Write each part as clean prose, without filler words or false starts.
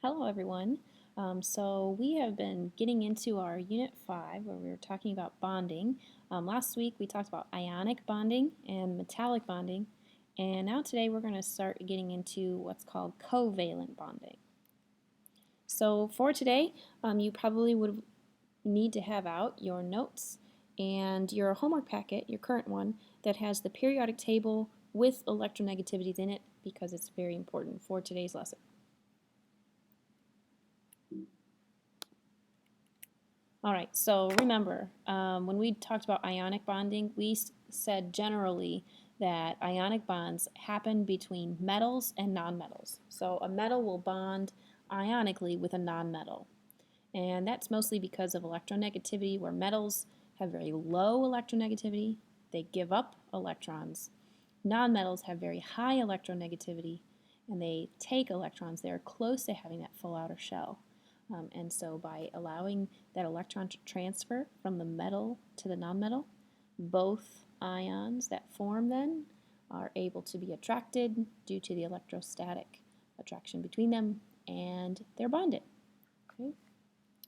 Hello everyone. So we have been getting into our Unit 5 where we were talking about bonding. Last week we talked about ionic bonding and metallic bonding, and now today we're going to start getting into what's called covalent bonding. So for today, you probably would need to have out your notes and your homework packet, your current one, that has the periodic table with electronegativities in it because it's very important for today's lesson. All right, so remember, when we talked about ionic bonding, we said generally that ionic bonds happen between metals and nonmetals. So a metal will bond ionically with a nonmetal. And that's mostly because of electronegativity, where metals have very low electronegativity. They give up electrons. Nonmetals have very high electronegativity, and they take electrons. They're close to having that full outer shell. And so by allowing that electron to transfer from the metal to the nonmetal, both ions that form then are able to be attracted due to the electrostatic attraction between them, and they're bonded. Okay?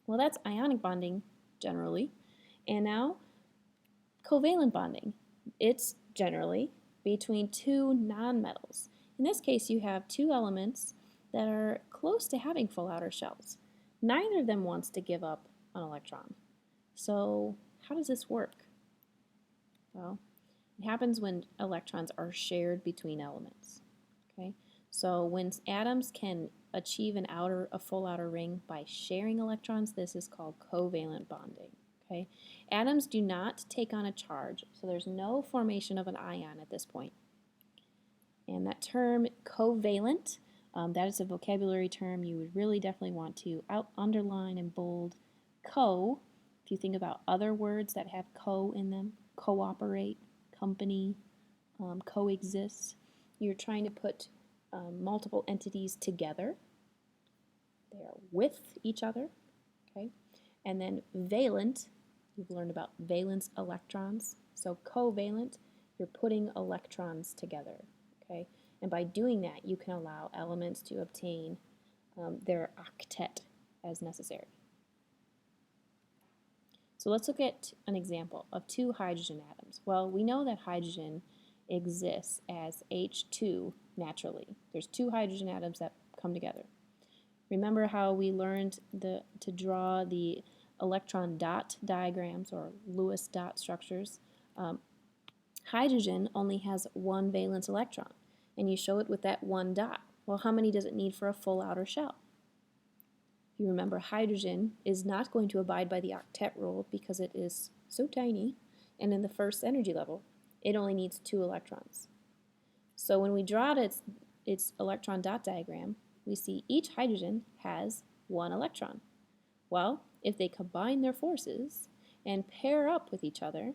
Well, that's ionic bonding generally. And now covalent bonding. It's generally between two nonmetals. In this case, you have two elements that are close to having full outer shells. Neither of them wants to give up an electron. So how does this work? Well, it happens when electrons are shared between elements. Okay? So when atoms can achieve a full outer ring by sharing electrons, this is called covalent bonding. Okay? Atoms do not take on a charge, so there's no formation of an ion at this point. And that term covalent, that is a vocabulary term you would really definitely want to underline and bold. Co, if you think about other words that have co in them, cooperate, company, coexist, you're trying to put multiple entities together. They are with each other. Okay? And then valent, you've learned about valence electrons. So covalent, you're putting electrons together. Okay? And by doing that, you can allow elements to obtain their octet as necessary. So let's look at an example of two hydrogen atoms. Well, we know that hydrogen exists as H2 naturally. There's two hydrogen atoms that come together. Remember how we learned to draw the electron dot diagrams or Lewis dot structures? Hydrogen only has one valence electron, and you show it with that one dot. Well, how many does it need for a full outer shell? If you remember, hydrogen is not going to abide by the octet rule because it is so tiny, and in the first energy level, it only needs 2 electrons. So when we draw its electron dot diagram, we see each hydrogen has 1 electron. Well, if they combine their forces and pair up with each other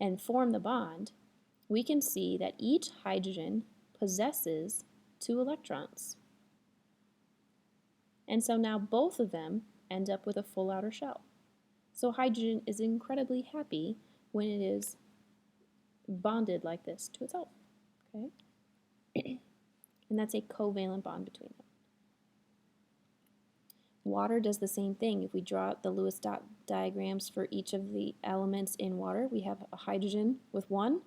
and form the bond, we can see that each hydrogen possesses 2 electrons. And so now both of them end up with a full outer shell. So hydrogen is incredibly happy when it is bonded like this to itself. Okay? And that's a covalent bond between them. Water does the same thing. If we draw out the Lewis dot diagrams for each of the elements in water, we have a hydrogen with 1,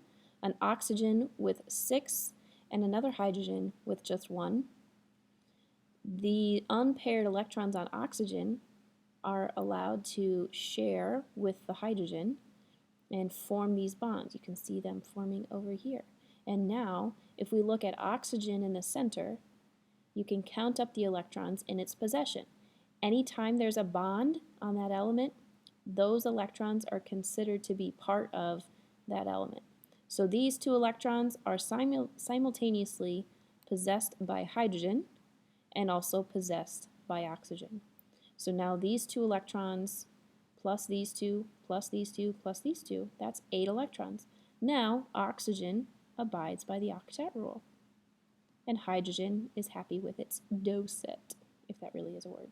an oxygen with 6, and another hydrogen with just 1. The unpaired electrons on oxygen are allowed to share with the hydrogen and form these bonds. You can see them forming over here. And now, if we look at oxygen in the center, you can count up the electrons in its possession. Anytime there's a bond on that element, those electrons are considered to be part of that element. So these 2 electrons are simultaneously possessed by hydrogen and also possessed by oxygen. So now these 2 electrons plus these 2 plus these 2 plus these 2, that's 8 electrons. Now oxygen abides by the octet rule, and hydrogen is happy with its docet, if that really is a word.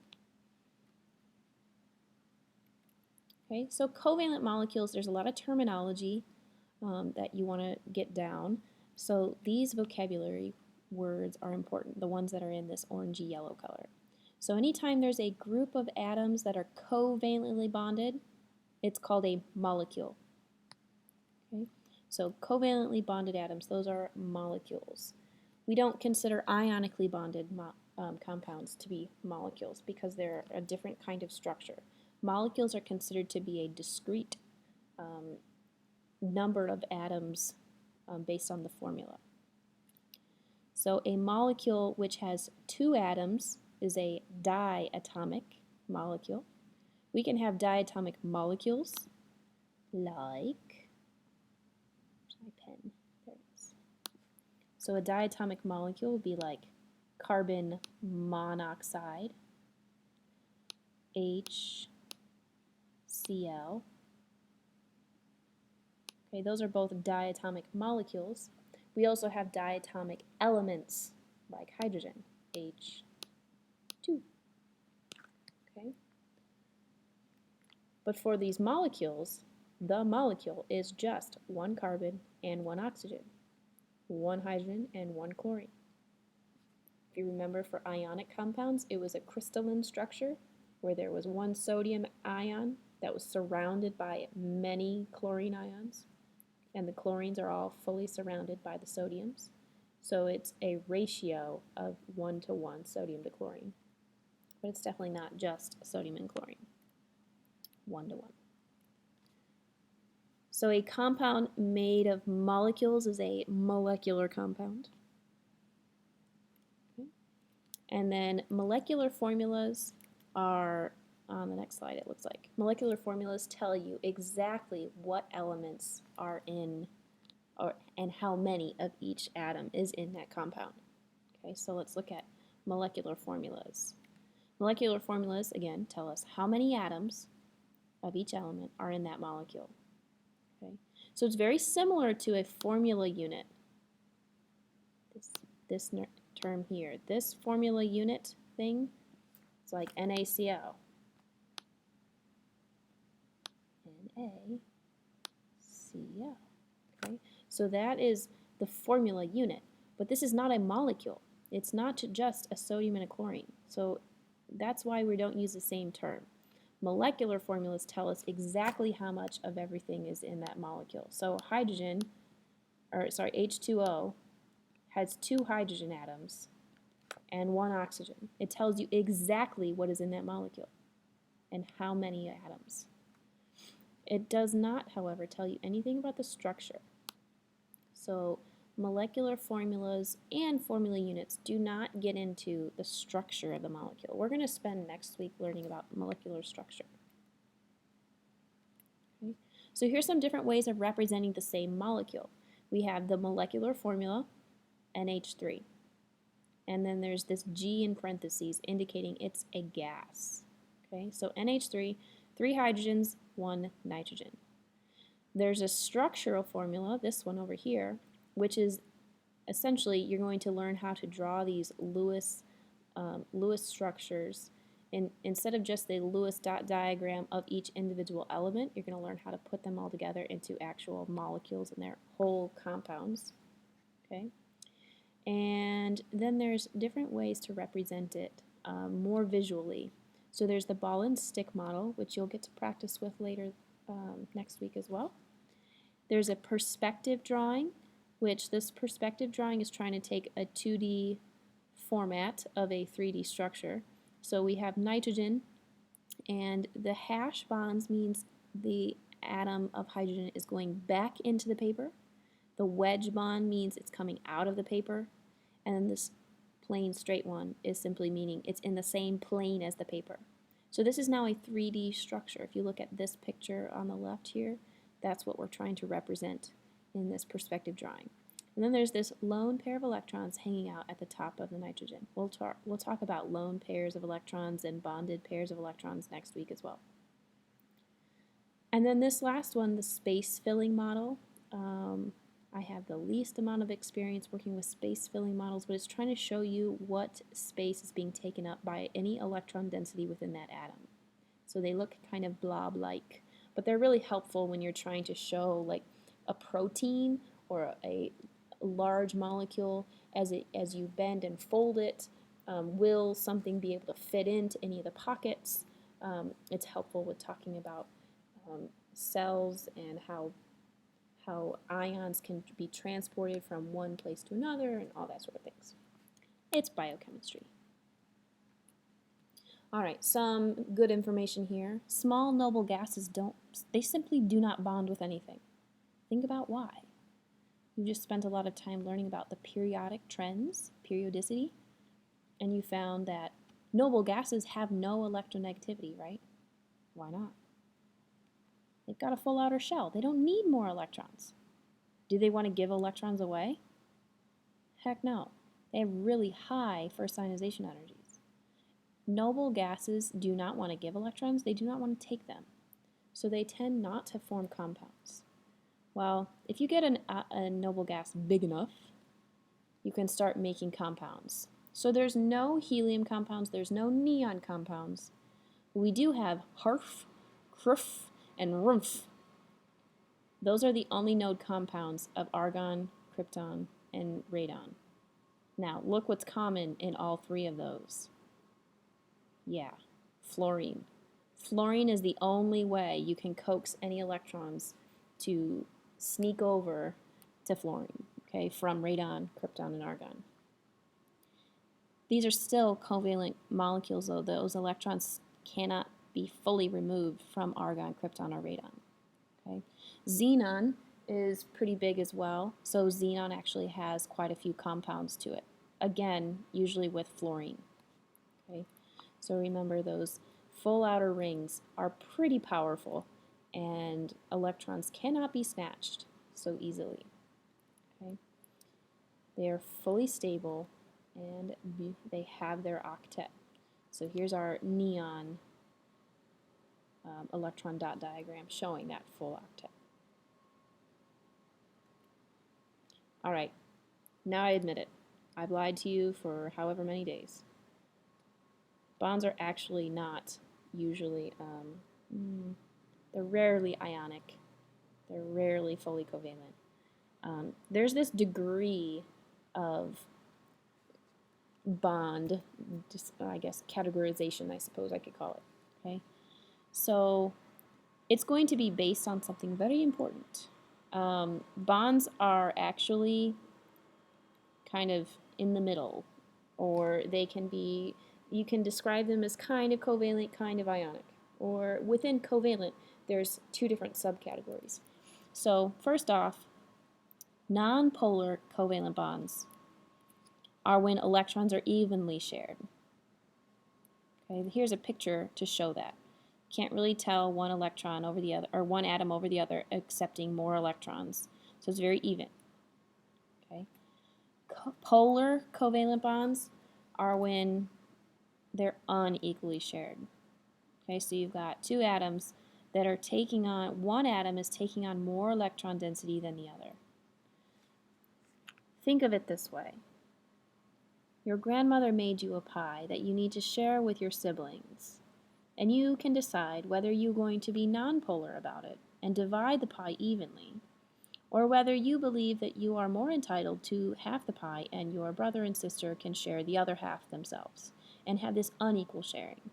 Okay, so covalent molecules, there's a lot of terminology that you want to get down. So these vocabulary words are important, the ones that are in this orangey yellow color. So anytime there's a group of atoms that are covalently bonded, it's called a molecule. Okay? So covalently bonded atoms, those are molecules. We don't consider ionically bonded compounds to be molecules because they're a different kind of structure. Molecules are considered to be a discrete number of atoms based on the formula. So a molecule which has 2 atoms is a diatomic molecule. We can have diatomic molecules like, where's my pen? There it is. So a diatomic molecule would be like carbon monoxide, HCl. Okay, those are both diatomic molecules. We also have diatomic elements like hydrogen, H2. Okay? But for these molecules, the molecule is just 1 carbon and 1 oxygen, 1 hydrogen and 1 chlorine. If you remember, for ionic compounds, it was a crystalline structure where there was 1 sodium ion that was surrounded by many chlorine ions, and the chlorines are all fully surrounded by the sodiums. So it's a ratio of 1:1 sodium to chlorine. But it's definitely not just sodium and chlorine. 1:1. So a compound made of molecules is a molecular compound. Okay. And then molecular formulas are on the next slide, it looks like. Molecular formulas tell you exactly what elements are in and how many of each atom is in that compound. Okay, so let's look at molecular formulas. Molecular formulas, again, tell us how many atoms of each element are in that molecule. Okay, so it's very similar to a formula unit. This term here, this formula unit thing, it's like NaCl. NaCl. Okay, so that is the formula unit, but this is not a molecule. It's not just a sodium and a chlorine. So that's why we don't use the same term. Molecular formulas tell us exactly how much of everything is in that molecule. So H2O has 2 hydrogen atoms and 1 oxygen. It tells you exactly what is in that molecule and how many atoms. It does not, however, tell you anything about the structure. So molecular formulas and formula units do not get into the structure of the molecule. We're going to spend next week learning about molecular structure. Okay. So here's some different ways of representing the same molecule. We have the molecular formula, NH3. And then there's this G in parentheses indicating it's a gas. Okay, so NH3, 3 hydrogens, 1 nitrogen. There's a structural formula, this one over here, which is essentially you're going to learn how to draw these Lewis structures. And instead of just the Lewis dot diagram of each individual element, you're going to learn how to put them all together into actual molecules and their whole compounds. Okay, and then there's different ways to represent it more visually. So there's the ball and stick model, which you'll get to practice with later next week as well. There's a perspective drawing, which this perspective drawing is trying to take a 2D format of a 3D structure. So we have nitrogen, and the hash bonds means the atom of hydrogen is going back into the paper. The wedge bond means it's coming out of the paper, and then this plain straight one is simply meaning it's in the same plane as the paper. So this is now a 3D structure. If you look at this picture on the left here, that's what we're trying to represent in this perspective drawing. And then there's this lone pair of electrons hanging out at the top of the nitrogen. We'll talk about lone pairs of electrons and bonded pairs of electrons next week as well. And then this last one, the space filling model. I have the least amount of experience working with space filling models, but it's trying to show you what space is being taken up by any electron density within that atom. So they look kind of blob-like, but they're really helpful when you're trying to show like a protein or a large molecule as you bend and fold it. Will something be able to fit into any of the pockets? It's helpful with talking about cells and how ions can be transported from one place to another and all that sort of things. It's biochemistry. All right, some good information here. Small noble gases they simply do not bond with anything. Think about why. You just spent a lot of time learning about the periodic trends, periodicity, and you found that noble gases have no electronegativity, right? Why not? They've got a full outer shell. They don't need more electrons. Do they want to give electrons away? Heck no. They have really high first ionization energies. Noble gases do not want to give electrons. They do not want to take them. So they tend not to form compounds. Well, if you get a noble gas big enough, you can start making compounds. So there's no helium compounds, there's no neon compounds. We do have HARF, CRF, and RUMF. Those are the only node compounds of argon, krypton, and radon. Now, look what's common in all three of those. Yeah, fluorine. Fluorine is the only way you can coax any electrons to sneak over to fluorine, okay, from radon, krypton, and argon. These are still covalent molecules, though. Those electrons cannot be fully removed from argon, krypton, or radon. Okay. Xenon is pretty big as well, so xenon actually has quite a few compounds to it. Again, usually with fluorine. Okay. So remember, those full outer rings are pretty powerful, and electrons cannot be snatched so easily. Okay. They are fully stable, and they have their octet. So here's our neon electron dot diagram showing that full octet. All right, now I admit it. I've lied to you for however many days. Bonds are actually not usually, they're rarely ionic. They're rarely fully covalent. There's this degree of bond, just, I guess, categorization, I suppose I could call it. Okay, so it's going to be based on something very important. Bonds are actually kind of in the middle, or they can be, you can describe them as kind of covalent, kind of ionic, or within covalent, there's two different subcategories. So first off, nonpolar covalent bonds are when electrons are evenly shared. Okay, here's a picture to show that. Can't really tell one electron over the other, or one atom over the other, accepting more electrons. So it's very even. Okay. Polar covalent bonds are when they're unequally shared. Okay, so you've got two atoms that are taking on, one atom is taking on more electron density than the other. Think of it this way. Your grandmother made you a pie that you need to share with your siblings, and you can decide whether you're going to be nonpolar about it and divide the pie evenly, or whether you believe that you are more entitled to half the pie and your brother and sister can share the other half themselves and have this unequal sharing.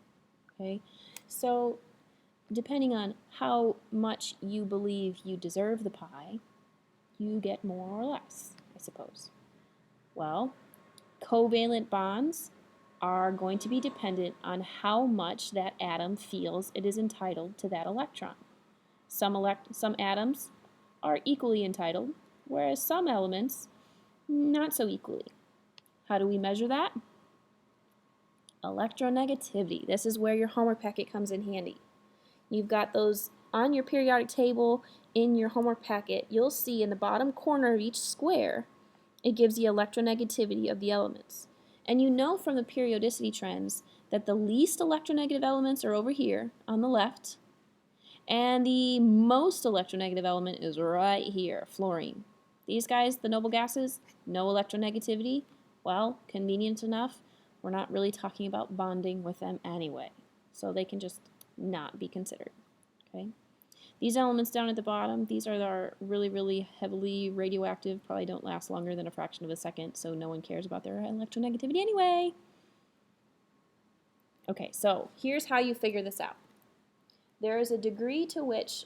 Okay? So, depending on how much you believe you deserve the pie, you get more or less, I suppose. Well, covalent bonds are going to be dependent on how much that atom feels it is entitled to that electron. Some atoms are equally entitled, whereas some elements not so equally. How do we measure that? Electronegativity. This is where your homework packet comes in handy. You've got those on your periodic table in your homework packet. You'll see in the bottom corner of each square, it gives the electronegativity of the elements. And you know from the periodicity trends that the least electronegative elements are over here on the left, and the most electronegative element is right here, fluorine. These guys, the noble gases, no electronegativity. Well, convenient enough, we're not really talking about bonding with them anyway, so they can just not be considered. Okay. These elements down at the bottom, these are our really, really heavily radioactive, probably don't last longer than a fraction of a second, so no one cares about their electronegativity anyway. Okay, so here's how you figure this out. There is a degree to which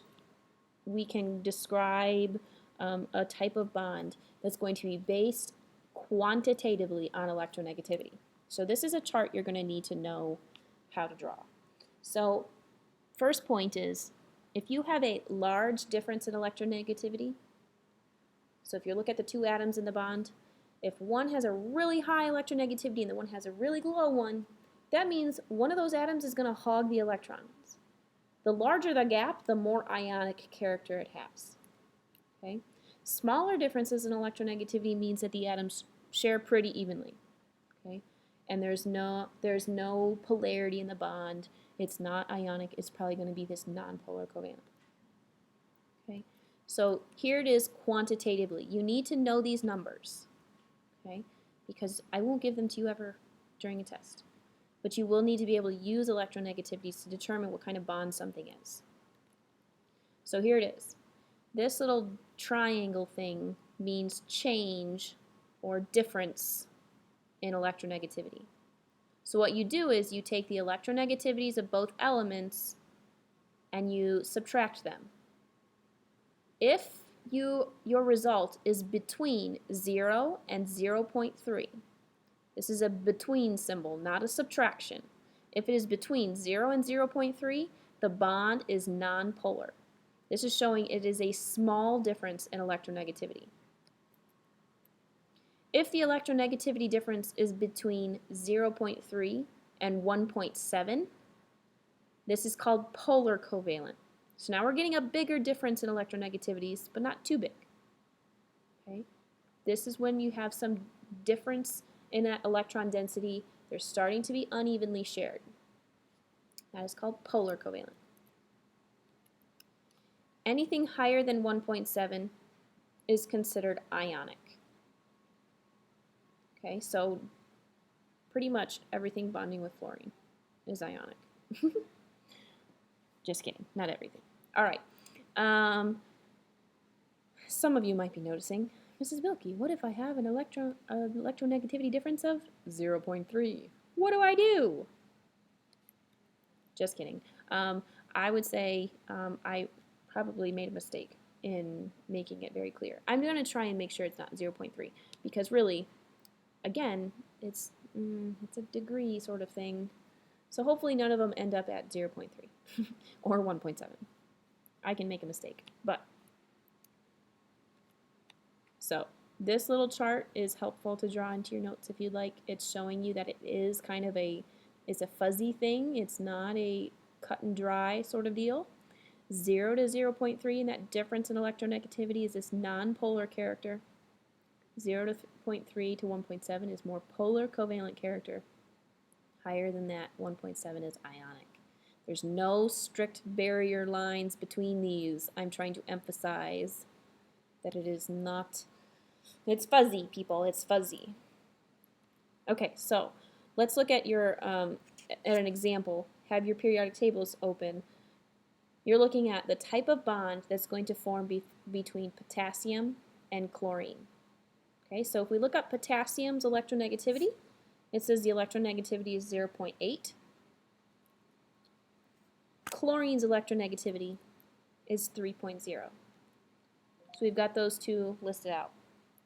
we can describe a type of bond that's going to be based quantitatively on electronegativity. So this is a chart you're going to need to know how to draw. So first point is, if you have a large difference in electronegativity, so if you look at the two atoms in the bond, if one has a really high electronegativity and the one has a really low one, that means one of those atoms is going to hog the electrons. The larger the gap, the more ionic character it has. Okay? Smaller differences in electronegativity means that the atoms share pretty evenly. Okay? And there's no polarity in the bond. It's not ionic. It's probably going to be this nonpolar covalent. Okay? So here it is quantitatively. You need to know these numbers. Okay? Because I won't give them to you ever during a test. But you will need to be able to use electronegativities to determine what kind of bond something is. So here it is. This little triangle thing means change or difference in electronegativity. So what you do is you take the electronegativities of both elements and you subtract them. If your result is between 0 and 0.3, this is a between symbol, not a subtraction. If it is between 0 and 0.3, the bond is nonpolar. This is showing it is a small difference in electronegativity. If the electronegativity difference is between 0.3 and 1.7, this is called polar covalent. So now we're getting a bigger difference in electronegativities, but not too big. Okay? This is when you have some difference in that electron density. They're starting to be unevenly shared. That is called polar covalent. Anything higher than 1.7 is considered ionic. Okay, so pretty much everything bonding with fluorine is ionic. Just kidding, not everything. All right. Some of you might be noticing, Mrs. Bilkey, what if I have an electronegativity difference of 0.3? What do I do? Just kidding. I would say I probably made a mistake in making it very clear. I'm going to try and make sure it's not 0.3 because really, again, it's a degree sort of thing. So hopefully none of them end up at 0.3 or 1.7. I can make a mistake, but so this little chart is helpful to draw into your notes if you'd like. It's showing you that it is kind of it's a fuzzy thing. It's not a cut and dry sort of deal. 0 to 0.3, and that difference in electronegativity is this nonpolar character. 0 to 0.3 to 1.7 is more polar covalent character. Higher than that, 1.7 is ionic. There's no strict barrier lines between these. I'm trying to emphasize that it is not, it's fuzzy, people, it's fuzzy. Okay, so let's look at at an example. Have your periodic tables open. You're looking at the type of bond that's going to form between potassium and chlorine. Okay, so if we look up potassium's electronegativity, it says the electronegativity is 0.8. Chlorine's electronegativity is 3.0. So we've got those two listed out.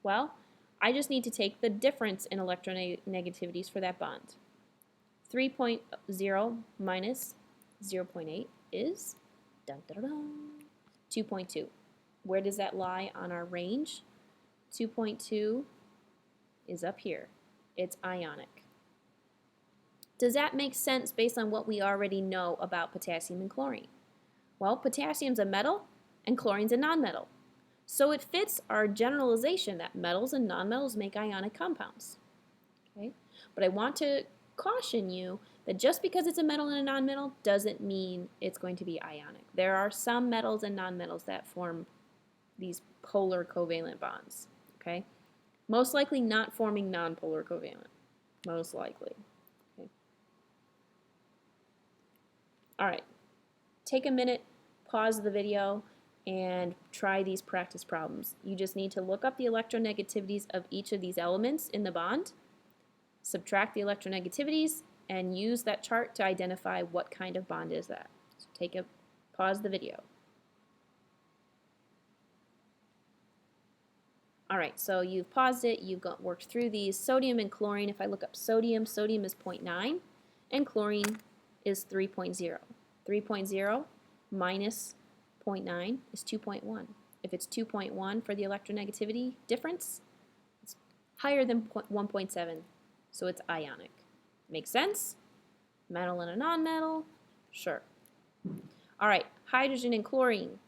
Well, I just need to take the difference in electronegativities for that bond. 3.0 minus 0.8 is 2.2. Where does that lie on our range? 2.2 is up here. It's ionic. Does that make sense based on what we already know about potassium and chlorine? Well, potassium's a metal and chlorine's a nonmetal. So it fits our generalization that metals and nonmetals make ionic compounds. Okay? But I want to caution you that just because it's a metal and a nonmetal doesn't mean it's going to be ionic. There are some metals and nonmetals that form these polar covalent bonds. Okay? Most likely not forming nonpolar covalent. Most likely. Okay. All right. Take a minute, pause the video, and try these practice problems. You just need to look up the electronegativities of each of these elements in the bond, subtract the electronegativities, and use that chart to identify what kind of bond is that. So pause the video. All right, so you've paused it, you've worked through these. Sodium and chlorine, if I look up sodium, sodium is 0.9 and chlorine is 3.0. 3.0 minus 0.9 is 2.1. If it's 2.1 for the electronegativity difference, it's higher than 1.7, so it's ionic. Makes sense? Metal and a nonmetal? Sure. All right, hydrogen and chlorine.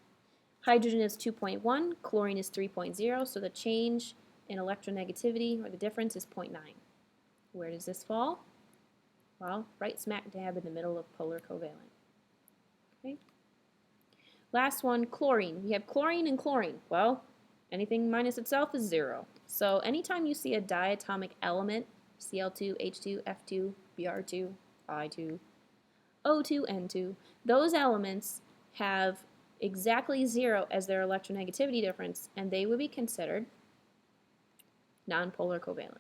Hydrogen is 2.1, chlorine is 3.0, so the change in electronegativity, or the difference, is 0.9. Where does this fall? Well, right smack dab in the middle of polar covalent. Okay. Last one, chlorine. We have chlorine and chlorine. Well, anything minus itself is 0. So anytime you see a diatomic element, Cl2, H2, F2, Br2, I2, O2, N2, those elements have exactly 0 as their electronegativity difference, and they would be considered nonpolar covalent.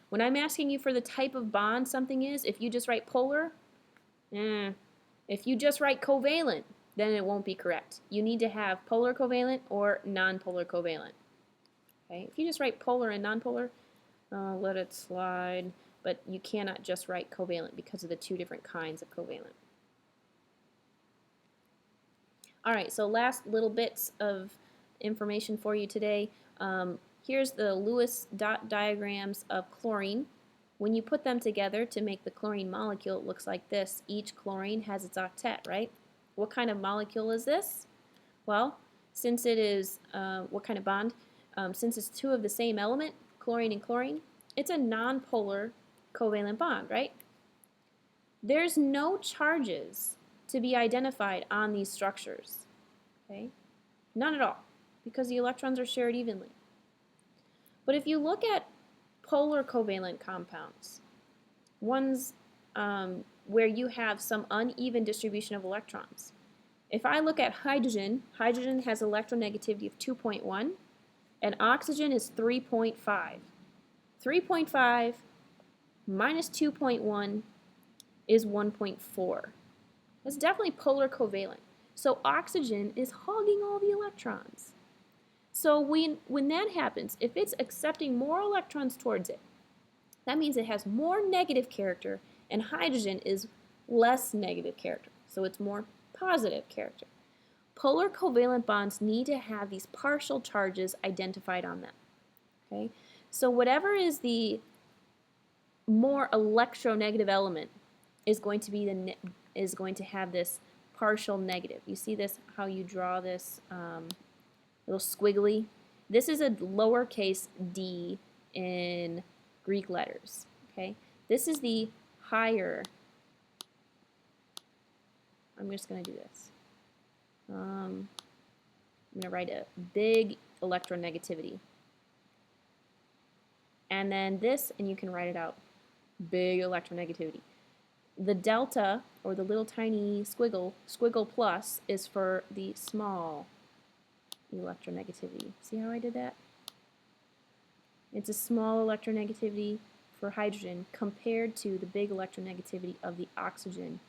When I'm asking you for the type of bond something is, if you just write polar, if you just write covalent, then it won't be correct. You need to have polar covalent or nonpolar covalent. Okay? If you just write polar and nonpolar, let it slide, but you cannot just write covalent because of the two different kinds of covalent. All right, so last little bits of information for you today. Here's the Lewis dot diagrams of chlorine. When you put them together to make the chlorine molecule, it looks like this. Each chlorine has its octet, right? What kind of molecule is this? Well, since it is, what kind of bond? Since it's two of the same element, chlorine and chlorine, it's a nonpolar covalent bond, right? There's no charges to be identified on these structures, okay? None at all, because the electrons are shared evenly. But if you look at polar covalent compounds, ones where you have some uneven distribution of electrons. If I look at hydrogen, hydrogen has electronegativity of 2.1, and oxygen is 3.5. 3.5 minus 2.1 is 1.4. That's definitely polar covalent. So oxygen is hogging all the electrons. So when that happens, if it's accepting more electrons towards it, that means it has more negative character, and hydrogen is less negative character. So it's more positive character. Polar covalent bonds need to have these partial charges identified on them. Okay? So whatever is the more electronegative element is going to be is going to have this partial negative. You see this, how you draw this little squiggly? This is a lowercase d in Greek letters. Okay, this is the higher. I'm just going to do this. I'm going to write a big electronegativity. And then this, and you can write it out, big electronegativity. The delta, or the little tiny squiggle plus, is for the small electronegativity. See how I did that? It's a small electronegativity for hydrogen compared to the big electronegativity of the oxygen.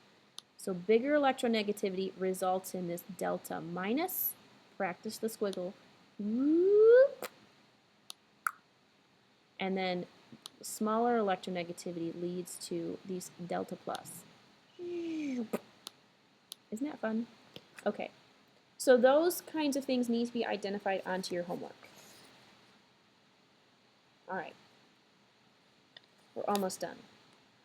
So bigger electronegativity results in this delta minus, practice the squiggle, and then smaller electronegativity leads to these delta plus. Isn't that fun? Okay, so those kinds of things need to be identified onto your homework. All right, we're almost done.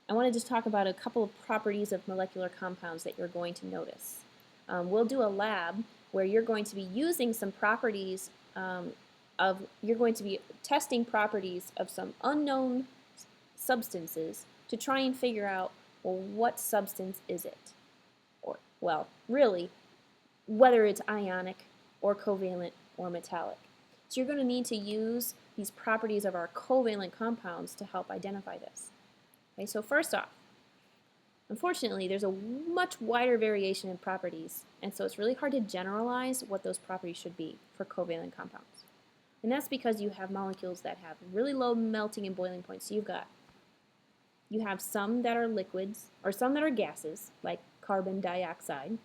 I want to just talk about a couple of properties of molecular compounds that you're going to notice. We'll do a lab where you're going to be using some properties you're going to be testing properties of some unknown substances to try and figure out, well, what substance is it? Or, well, really, whether it's ionic or covalent or metallic. So you're going to need to use these properties of our covalent compounds to help identify this. Okay, so first off, unfortunately, there's a much wider variation in properties, and so it's really hard to generalize what those properties should be for covalent compounds. And that's because you have molecules that have really low melting and boiling points. So you've got You have some that are liquids, or some that are gases, like carbon dioxide.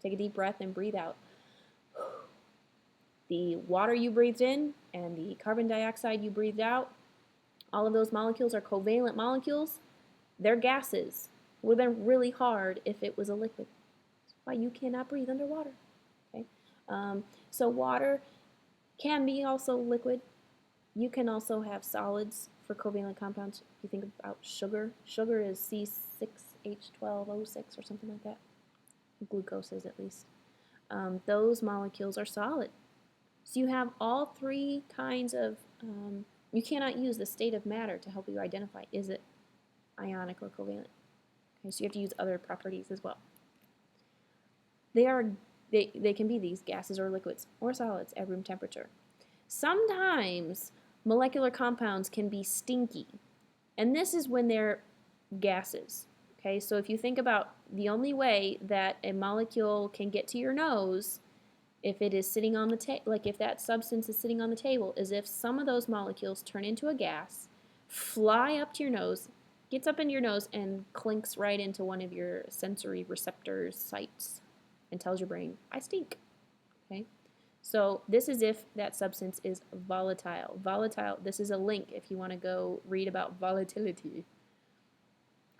Take a deep breath and breathe out. The water you breathed in and the carbon dioxide you breathed out, all of those molecules are covalent molecules. They're gases. It would have been really hard if it was a liquid. That's why you cannot breathe underwater. Okay? So water can be also liquid. You can also have solids for covalent compounds. If you think about sugar, sugar is C6H12O6 or something like that. Glucose is at least. Those molecules are solid. So you have all three kinds of, you cannot use the state of matter to help you identify, is it ionic or covalent? Okay, so you have to use other properties as well. They can be these gases or liquids or solids at room temperature. Sometimes molecular compounds can be stinky, and this is when they're gases. Okay, so if you think about the only way that a molecule can get to your nose, if it is sitting on the table, like if that substance is sitting on the table, is if some of those molecules turn into a gas, fly up to your nose, gets up into your nose, and clinks right into one of your sensory receptors sites and tells your brain, I stink. Okay? So this is if that substance is volatile. Volatile, this is a link if you want to go read about volatility.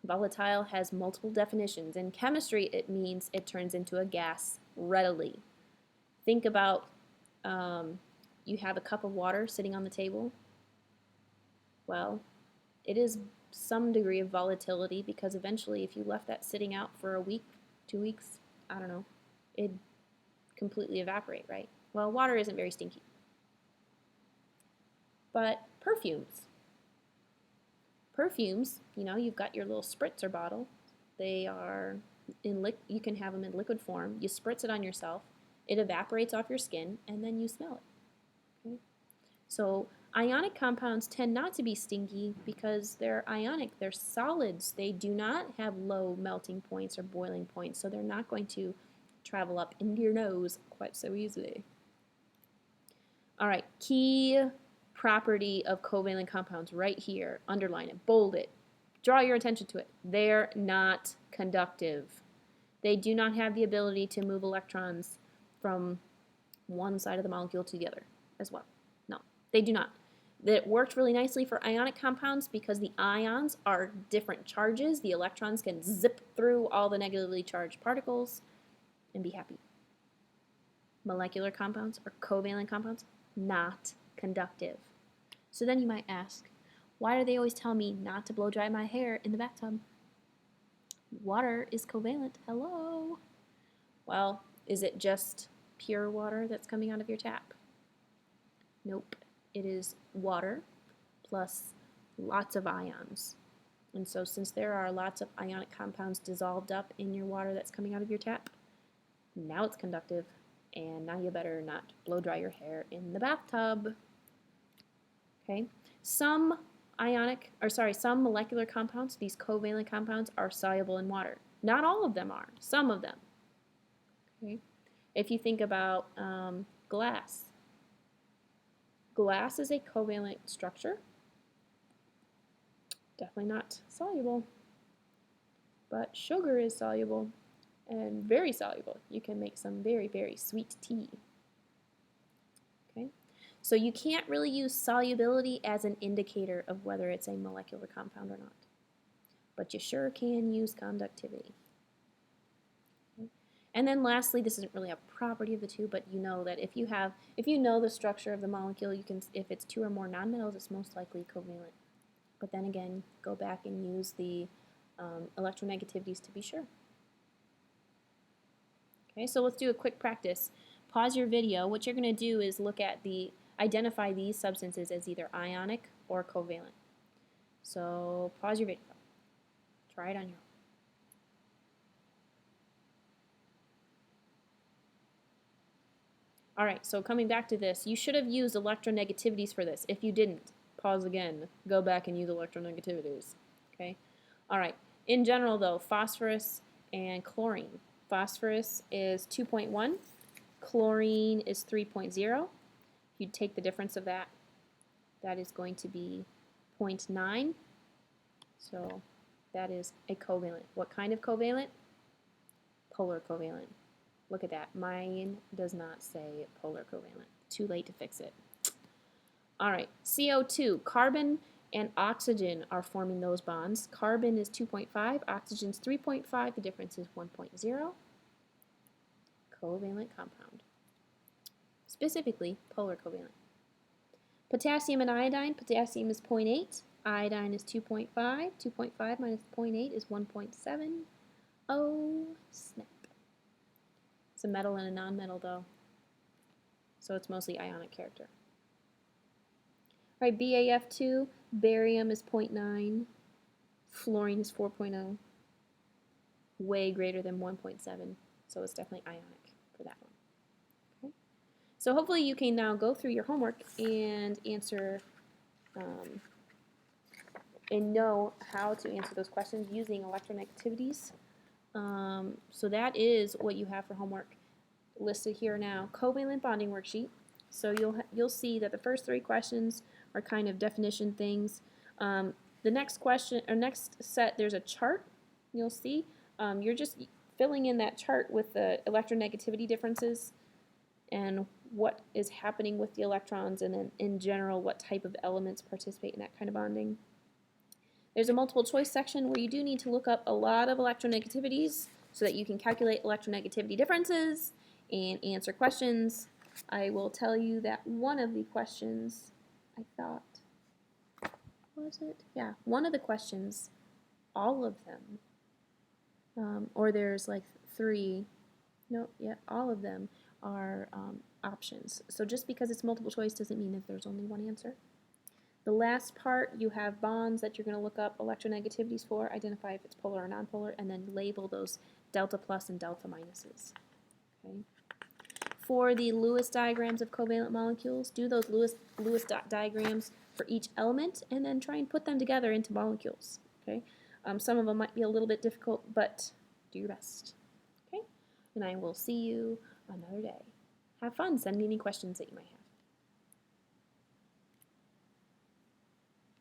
Volatile has multiple definitions. In chemistry, it means it turns into a gas readily. Think about you have a cup of water sitting on the table. Well, it is some degree of volatility because eventually if you left that sitting out for a week, 2 weeks, I don't know, it'd completely evaporate, right? Well, water isn't very stinky. But perfumes. Perfumes, you know, you've got your little spritzer bottle. They are you can have them in liquid form. You spritz it on yourself. It evaporates off your skin, and then you smell it. Okay? So ionic compounds tend not to be stinky because they're ionic. They're solids. They do not have low melting points or boiling points, so they're not going to travel up into your nose quite so easily. All right, key property of covalent compounds right here. Underline it, bold it, draw your attention to it. They're not conductive. They do not have the ability to move electrons from one side of the molecule to the other as well. No, they do not. That worked really nicely for ionic compounds because the ions are different charges. The electrons can zip through all the negatively charged particles and be happy. Molecular compounds or covalent compounds, not conductive. So then you might ask, why do they always tell me not to blow dry my hair in the bathtub? Water is covalent. Hello. Well, is it just pure water that's coming out of your tap? Nope. It is water plus lots of ions. And so since there are lots of ionic compounds dissolved up in your water that's coming out of your tap, now it's conductive, and now you better not blow dry your hair in the bathtub. Okay? Some molecular compounds, these covalent compounds, are soluble in water. Not all of them are, some of them. Okay? If you think about glass, glass is a covalent structure. Definitely not soluble. But sugar is soluble and very soluble. You can make some very, very sweet tea. Okay? So you can't really use solubility as an indicator of whether it's a molecular compound or not. But you sure can use conductivity. Okay? And then lastly, this isn't really a property of the two, but you know that if you know the structure of the molecule, you can, if it's two or more nonmetals, it's most likely covalent. But then again, go back and use the electronegativities to be sure. Okay, so let's do a quick practice. Pause your video. What you're going to do is identify these substances as either ionic or covalent. So pause your video. Try it on your own. All right, so coming back to this, you should have used electronegativities for this. If you didn't, pause again. Go back and use electronegativities. Okay? All right. In general, though, phosphorus and chlorine. Phosphorus is 2.1. Chlorine is 3.0. If you take the difference of that, that is going to be 0.9. So that is a covalent. What kind of covalent? Polar covalent. Look at that. Mine does not say polar covalent. Too late to fix it. All right, CO2. Carbon and oxygen are forming those bonds. Carbon is 2.5, oxygen's 3.5. The difference is 1.0. Covalent compound. Specifically, polar covalent. Potassium and iodine. Potassium is 0.8. Iodine is 2.5. 2.5 minus 0.8 is 1.7. Oh, snap. It's a metal and a nonmetal, though. So it's mostly ionic character. All right, BAF2. Barium is 0.9. Fluorine is 4.0. Way greater than 1.7. So it's definitely ionic for that one. Okay. So hopefully you can now go through your homework and answer and know how to answer those questions using electronegativities. So that is what you have for homework listed here now. Covalent bonding worksheet. So you'll see that the first 3 questions are kind of definition things. The next question or next set, there's a chart. You'll see. You're just filling in that chart with the electronegativity differences and what is happening with the electrons, and then in general what type of elements participate in that kind of bonding. There's a multiple choice section where you do need to look up a lot of electronegativities so that you can calculate electronegativity differences and answer questions. I will tell you that one of the questions, I thought, was it? Yeah, one of the questions, all of them, or there's like 3, no, yeah, all of them are options. So just because it's multiple choice doesn't mean that there's only one answer. The last part, you have bonds that you're going to look up electronegativities for, identify if it's polar or nonpolar, and then label those delta plus and delta minuses. Okay. For the Lewis diagrams of covalent molecules, do those Lewis diagrams for each element, and then try and put them together into molecules. Okay. Some of them might be a little bit difficult, but do your best. Okay. And I will see you another day. Have fun. Send me any questions that you might have.